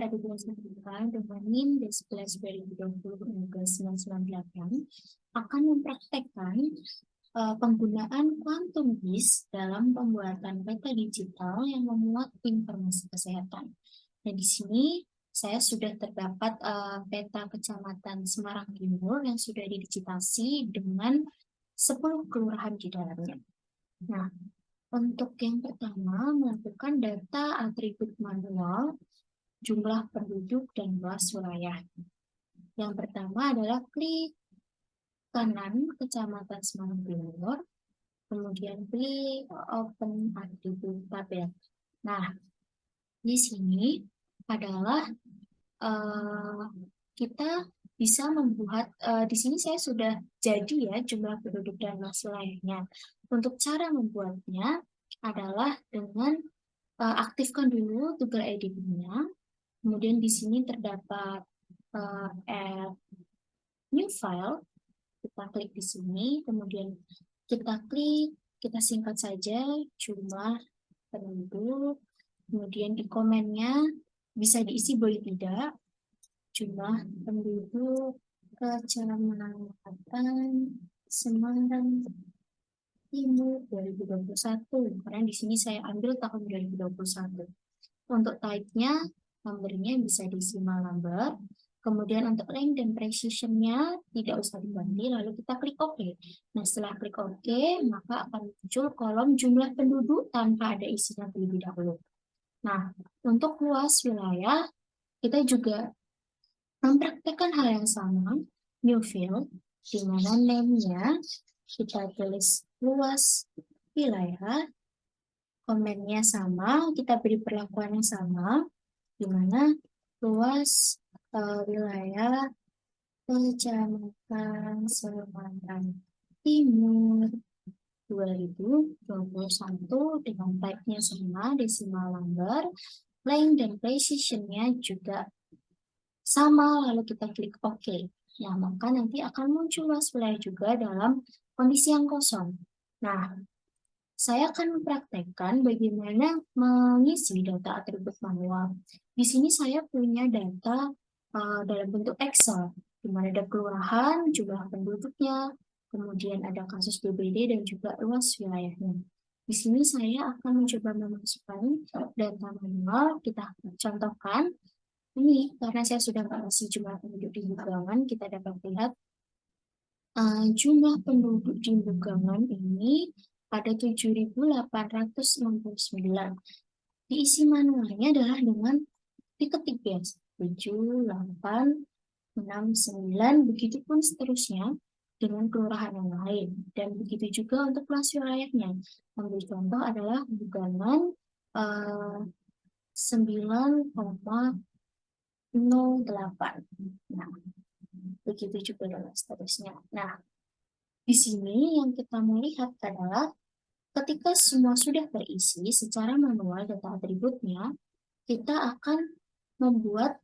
pada kelas dengan NIM 11 2020 1998 akan mempraktekkan penggunaan quantum GIS dalam pembuatan peta digital yang memuat informasi kesehatan. Nah, di sini saya sudah terdapat peta Kecamatan Semarang Timur yang sudah didigitasi dengan 10 kelurahan di dalamnya. Nah, untuk yang pertama, melakukan data atribut manual, jumlah penduduk, dan luas wilayah. Yang pertama adalah klik kanan Kecamatan Semarang Timur, kemudian klik Open Atribut Tabel. Nah, di sini adalah kita bisa membuat, di sini saya sudah jadi ya jumlah penduduk dan luas wilayahnya. Untuk cara membuatnya adalah dengan aktifkan dulu Google Editing-nya, kemudian di sini terdapat add new file, kita klik di sini, kemudian kita klik, kita singkat saja jumlah penduduk, kemudian di komennya bisa diisi boleh tidak, jumlah penduduk Kecamatan Semarang Timur 2021, karena di sini saya ambil tahun 2021. Untuk type-nya, numbernya bisa diisi number. Kemudian untuk length dan precision-nya tidak usah diganti, lalu kita klik OK. Nah, setelah klik OK, maka akan muncul kolom jumlah penduduk tanpa ada isinya terlebih dahulu. Nah, untuk luas wilayah, kita juga mempraktekkan hal yang sama, new field, di mana name-nya kita tulis luas wilayah, komennya sama, kita beri perlakuan yang sama, di mana luas wilayah Kecamatan Semarang Timur 2021 dengan type-nya sama, decimal number, length dan precision-nya juga sama, lalu kita klik OK. Nah, maka nanti akan muncul luas wilayah juga dalam kondisi yang kosong. Nah, saya akan mempraktekkan bagaimana mengisi data atribut manual. Di sini saya punya data dalam bentuk Excel, di mana ada kelurahan, jumlah penduduknya, kemudian ada kasus DBD dan juga luas wilayahnya. Di sini saya akan mencoba memasukkan data manual. Kita contohkan ini karena saya sudah mengisi jumlah penduduk di Bugangan, kita dapat lihat jumlah penduduk di Bugangan ini ada 7.869. Diisi manualnya adalah dengan diketik biasa 7, 8, 6, 9, begitu pun seterusnya dengan kelurahan yang lain. Dan begitu juga untuk luas wilayahnya. Ambil contoh adalah Bugangan 9,08. Nah, begitu juga dengan seterusnya. Nah, di sini yang kita mau lihat adalah ketika semua sudah terisi secara manual data atributnya, kita akan membuat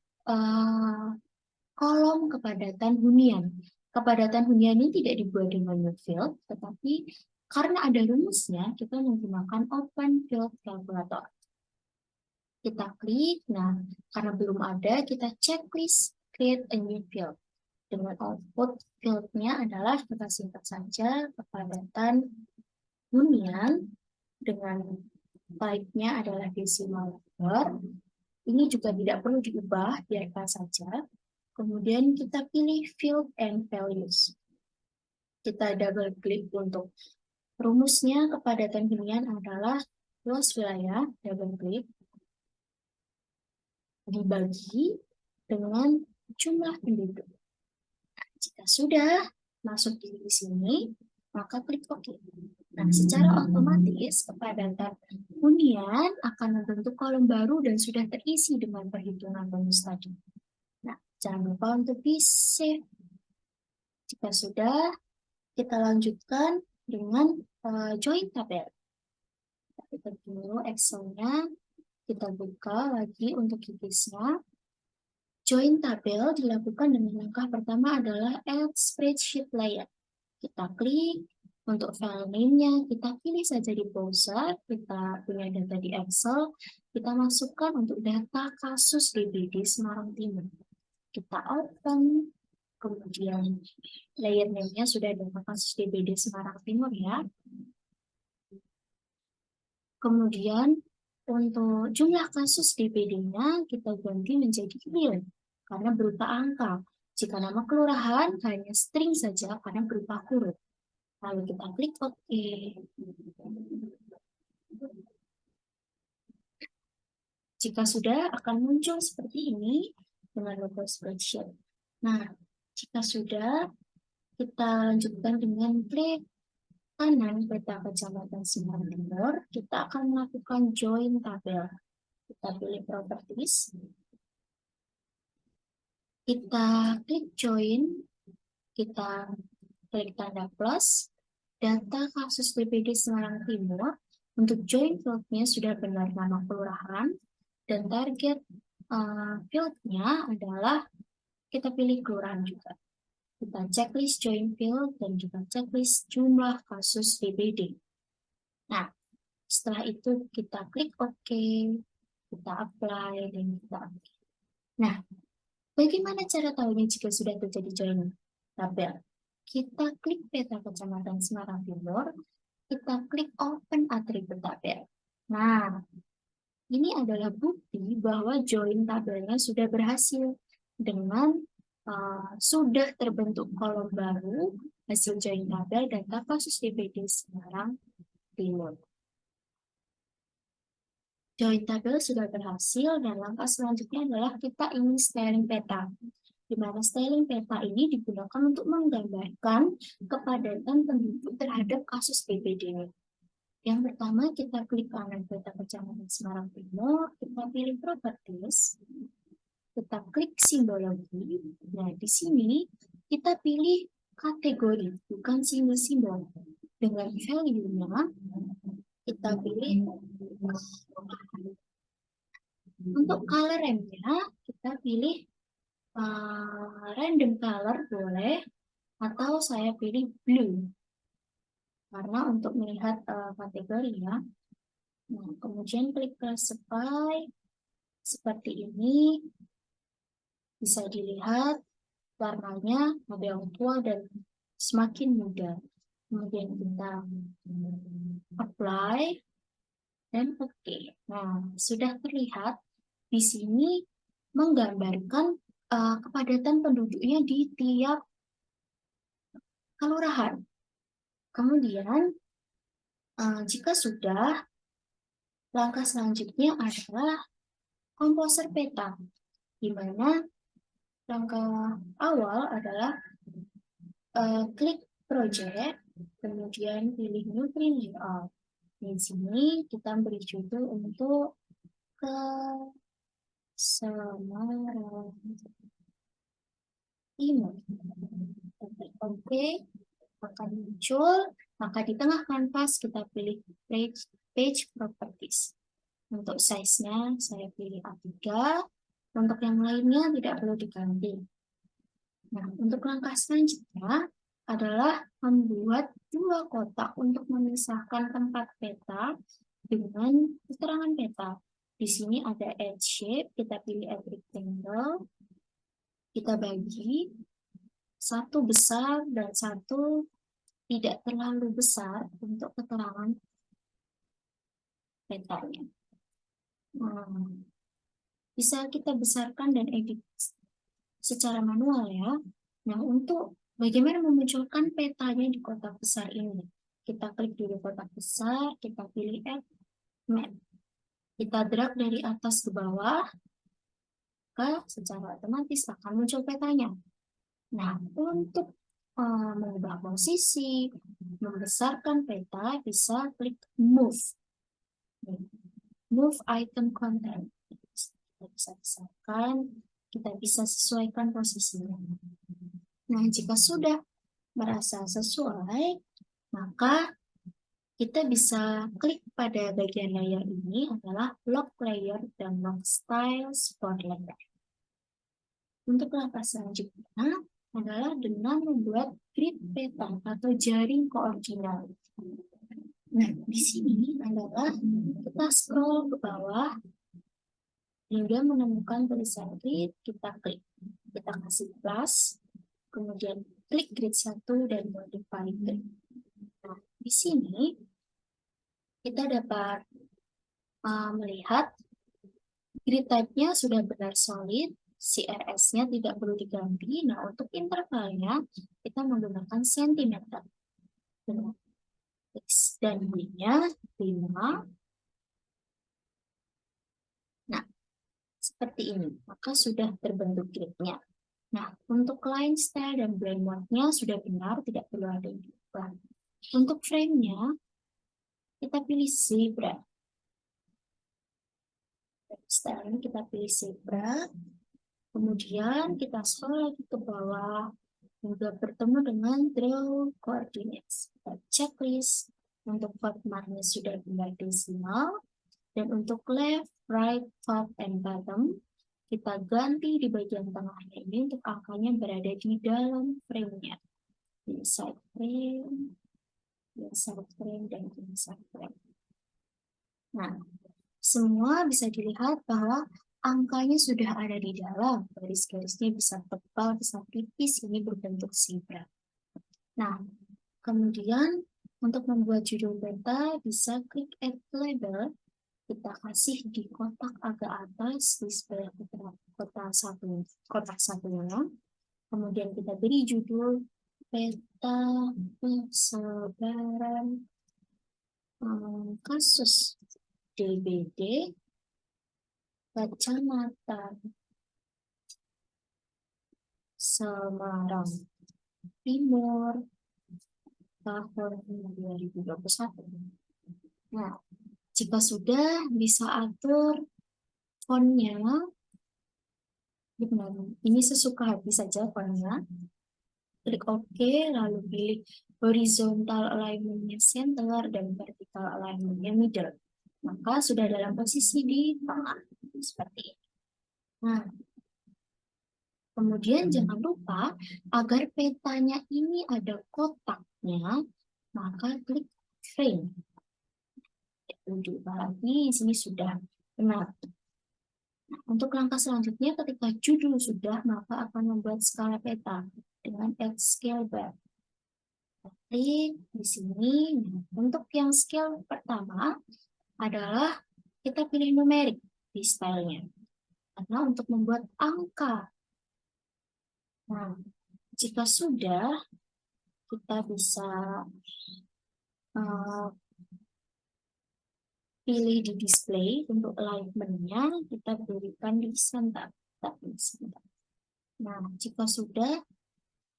kolom kepadatan hunian. Kepadatan hunian ini tidak dibuat dengan new field, tetapi karena ada rumusnya, kita menggunakan open field calculator. Kita klik, nah karena belum ada, kita checklist create a new field. Dengan output fieldnya adalah kita singkat saja kepadatan hunian dengan type-nya adalah decimal number. Ini juga tidak perlu diubah, biarkan saja. Kemudian kita pilih field and values. Kita double klik untuk rumusnya kepadatan hunian adalah luas wilayah, double klik, dibagi dengan jumlah penduduk. Nah, jika sudah masuk di sini, maka klik OK. Nah, secara otomatis kepadatan hunian akan membentuk kolom baru dan sudah terisi dengan perhitungan bonus tadi. Nah, jangan lupa untuk di save. Jika sudah, kita lanjutkan dengan join tabel. Kita dulu Excel-nya, kita buka lagi untuk QGIS-nya. Join tabel dilakukan dengan langkah pertama adalah add spreadsheet layer. Kita klik, Untuk file name-nya, kita pilih saja di browser, kita punya data di Excel, kita masukkan untuk data kasus DBD Semarang Timur. Kita open, kemudian layer name-nya sudah data kasus DBD Semarang Timur ya. Kemudian untuk jumlah kasus DBD-nya kita ganti menjadi real karena berupa angka. Jika nama kelurahan hanya string saja karena berupa huruf. Lalu kita klik OK. Jika sudah, akan muncul seperti ini dengan logo spreadsheet. Nah, jika sudah, kita lanjutkan dengan klik kanan peta kecamatan Semarang Timur. Kita akan melakukan join tabel. Kita pilih properties. Kita klik join. Kita klik tanda plus. Data kasus DPD Semarang Timur. Untuk join field-nya sudah benar nama kelurahan. Dan target field-nya adalah kita pilih kelurahan juga. Kita checklist join field dan juga checklist jumlah kasus DPD. Nah, setelah itu kita klik OK, kita apply, dan kita OK. Nah, bagaimana cara tahunya jika sudah terjadi join tabel? Kita klik peta kecamatan Semarang Timur, kita klik open atribut tabel. Nah, ini adalah bukti bahwa join tabelnya sudah berhasil dengan sudah terbentuk kolom baru hasil join tabel data kasus DPD Semarang Timur. Join tabel sudah berhasil dan langkah selanjutnya adalah kita ingin styling peta. Di mana styling peta ini digunakan untuk menggambarkan kepadatan penduduk terhadap kasus DPD. Yang pertama kita klik kanan peta kecamatan Semarang Timur, kita pilih properties, kita klik simbologi. Nah, di sini kita pilih kategori, bukan simbol-simbol. Dengan value-nya, kita pilih untuk color RAM-nya, kita pilih random color boleh, atau saya pilih blue. Karena untuk melihat kategori ya. Nah, kemudian klik classify, seperti ini. Bisa dilihat warnanya ada yang tua dan semakin muda. Kemudian kita apply dan oke. Nah, sudah terlihat di sini menggambarkan kepadatan penduduknya di tiap kelurahan. Kemudian jika sudah, langkah selanjutnya adalah komposer peta, di mana langkah awal adalah klik project, kemudian pilih new print layout. Di sini kita beri judul untuk ke Semarang Timur. Oke, akan muncul. Maka di tengah kanvas kita pilih page properties. Untuk size-nya saya pilih A3. Untuk yang lainnya tidak perlu diganti. Nah, untuk langkah selanjutnya adalah membuat dua kotak untuk memisahkan tempat peta dengan keterangan peta. Di sini ada edge shape, kita pilih edge rectangle, kita bagi satu besar dan satu tidak terlalu besar untuk keterangan petanya. Bisa kita besarkan dan edit secara manual ya. Nah, untuk bagaimana memunculkan petanya di kotak besar ini? Kita klik dulu kotak besar, kita pilih Add Map. Kita drag dari atas ke bawah, maka secara otomatis akan muncul petanya. Nah, untuk mengubah posisi, membesarkan peta, bisa klik Move. Move Item Content. Kita bisa besarkan, kita bisa sesuaikan posisinya. Nah, jika sudah merasa sesuai, maka kita bisa klik pada bagian layer ini adalah Lock Layer dan Lock Styles for Layer. Untuk langkah selanjutnya, adalah dengan membuat grid peta atau jaring koordinat. Nah, di sini adalah kita scroll ke bawah hingga menemukan tulisan grid, kita klik. Kita kasih plus, kemudian klik grid 1 dan modify grid. Nah, di sini kita dapat melihat grid type-nya sudah benar solid, CRS-nya tidak perlu diganti. Nah, untuk intervalnya kita menggunakan sentimeter. X dan Y-nya 5. Nah, seperti ini. Maka sudah terbentuk grid-nya. Nah, untuk line style dan blend mode-nya sudah benar, tidak perlu ada yang diubah. Untuk frame-nya, kita pilih zebra. Style ini kita pilih zebra. Kemudian kita scroll lagi ke bawah hingga bertemu dengan draw coordinates. Kita checklist. Untuk formatnya sudah benar desimal. Dan untuk left, right, top, and bottom, kita ganti di bagian tengahnya ini untuk angkanya berada di dalam frame-nya. Inside frame, inside frame, dan inside frame. Nah, semua bisa dilihat bahwa angkanya sudah ada di dalam. Garis-garisnya bisa tebal, bisa tipis, ini berbentuk zebra. Nah, kemudian untuk membuat judul peta, bisa klik add label. Kita kasih di kotak agak atas di sebelah kotak satunya. Kemudian kita beri judul peta persebaran kasus DBD Kecamatan Semarang Timur tahun 2021. Nah, jika sudah, bisa atur fontnya. Ini sesuka hati saja fontnya. Klik OK, lalu pilih horizontal alignment-nya center dan vertical alignment-nya middle. Maka sudah dalam posisi di tengah. Seperti ini. Nah, kemudian jangan lupa, agar petanya ini ada kotaknya, maka klik frame. Lagi, sini sudah benar. Nah, untuk langkah selanjutnya, ketika judul sudah, maka akan membuat skala peta dengan add scale bar. Klik di sini. Nah, untuk yang scale pertama adalah kita pilih numerik di stylenya. Karena untuk membuat angka. Nah, jika sudah, kita bisa pilih di display. Untuk alignment-nya kita berikan di center. Nah, jika sudah,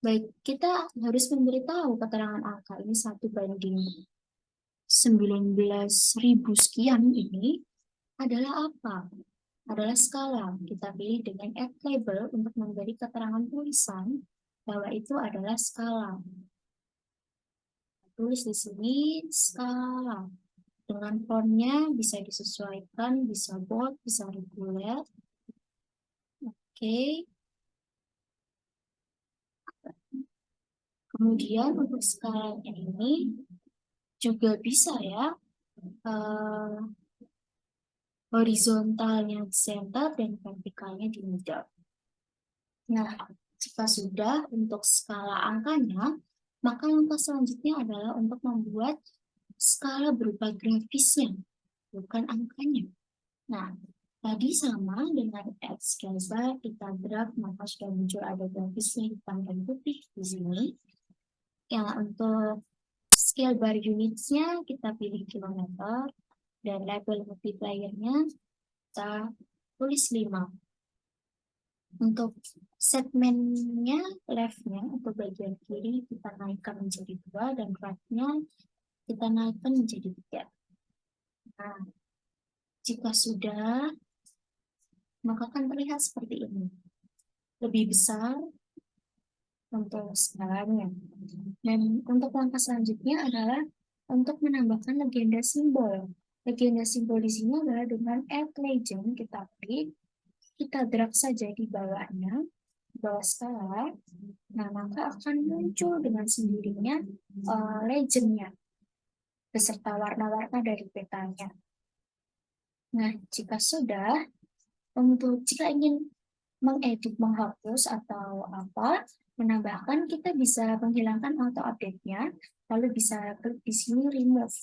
baik, kita harus memberitahu keterangan angka ini 1/19.000 sekian ini adalah apa? Adalah skala. Kita pilih dengan add label untuk memberi keterangan tulisan bahwa itu adalah skala. Tulis di sini skala. Dengan fontnya bisa disesuaikan, bisa bold, bisa reguler. Oke. Kemudian untuk skalanya ini juga bisa ya, horizontalnya di center dan vertikalnya di middle. Nah, jika sudah untuk skala angkanya, maka langkah selanjutnya adalah untuk membuat skala berupa grafisnya, bukan angkanya. Nah, tadi sama dengan add scale bar, kita drag, maka sudah muncul ada grafisnya hitam dan putih di sini. Yang untuk scale bar unitsnya kita pilih kilometer, dan label multiplier-nya kita tulis 5. Untuk segmennya, left-nya untuk bagian kiri kita naikkan menjadi 2 dan right-nya kita naikkan menjadi 3. Nah, jika sudah, maka akan terlihat seperti ini. Lebih besar untuk skalanya. Dan untuk langkah selanjutnya adalah untuk menambahkan legenda simbol. Legenda simbol di sini adalah dengan add legend, kita klik, kita drag saja di bawahnya, bawah skala, nah maka akan muncul dengan sendirinya legend-nya beserta warna-warna dari petanya. Nah, jika sudah, jika ingin mengedit, menghapus atau apa, menambahkan, kita bisa menghilangkan auto update-nya, lalu bisa klik di sini remove.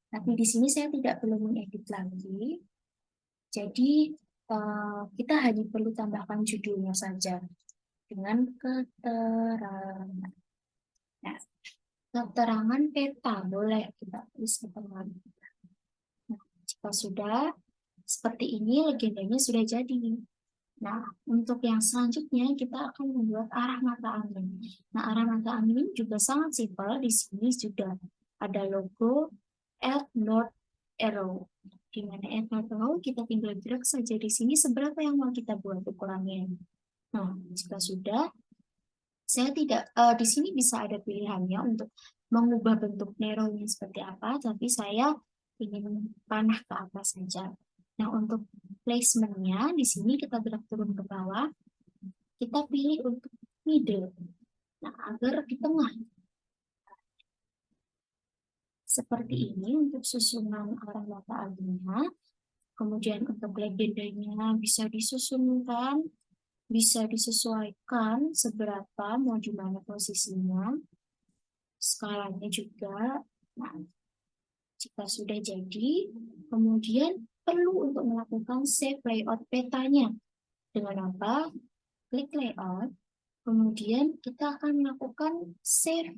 Tapi di sini saya tidak perlu mengedit lagi. Jadi kita hanya perlu tambahkan judulnya saja dengan keterangan. Nah, keterangan peta boleh kita tulis keterangan. Nah, jika sudah seperti ini, legendanya sudah jadi. Nah, untuk yang selanjutnya kita akan membuat arah mata angin. Nah, arah mata angin juga sangat simpel. Di sini sudah ada logo add north arrow. Di mana add north arrow kita tinggal drag saja di sini seberapa yang mau kita buat ukurannya. Nah, jika sudah, saya tidak di sini bisa ada pilihannya untuk mengubah bentuk narrow-nya seperti apa, tapi saya ingin panah ke atas saja. Nah, untuk placement-nya di sini kita gerak turun ke bawah, kita pilih untuk middle. Nah, agar di tengah. Seperti ini untuk susunan arah mata aginnya. Kemudian untuk legendanya bisa disusunkan, bisa disesuaikan seberapa mau di mana posisinya. Skalanya juga. Nah, jika sudah jadi, kemudian perlu untuk melakukan save layout petanya. Dengan apa? Klik layout, kemudian kita akan melakukan save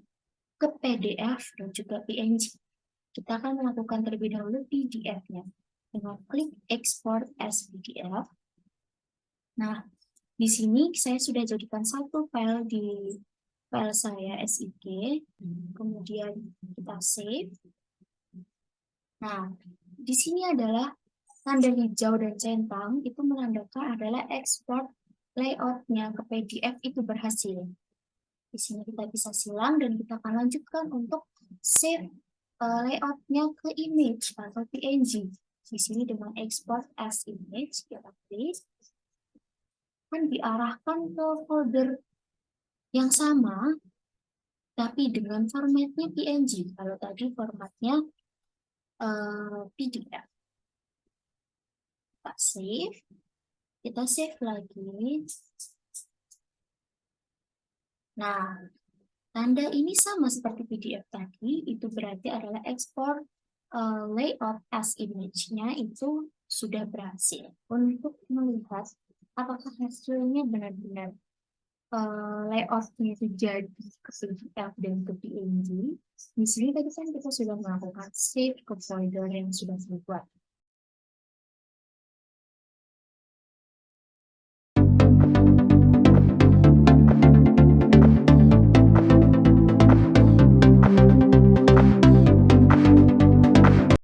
ke PDF dan juga PNG. Kita akan melakukan terlebih dahulu PDF-nya. Dengan klik export as PDF. Nah, di sini saya sudah jadikan satu file di file saya SIG, kemudian kita save. Nah, di sini adalah tanda hijau dan centang, itu menandakan adalah export layout-nya ke PDF itu berhasil. Di sini kita bisa silang dan kita akan lanjutkan untuk save layout-nya ke image atau PNG. Di sini dengan export as image, kita klik, kan diarahkan ke folder yang sama, tapi dengan formatnya PNG. Kalau tadi formatnya PDF. Kita save lagi. Nah, tanda ini sama seperti PDF tadi, itu berarti adalah ekspor layout as image-nya itu sudah berhasil. Untuk melihat apakah hasilnya benar-benar layout-nya itu jadi ke PDF dan ke PNG. Di sini tadi kan kita sudah melakukan save ke folder yang sudah dibuat.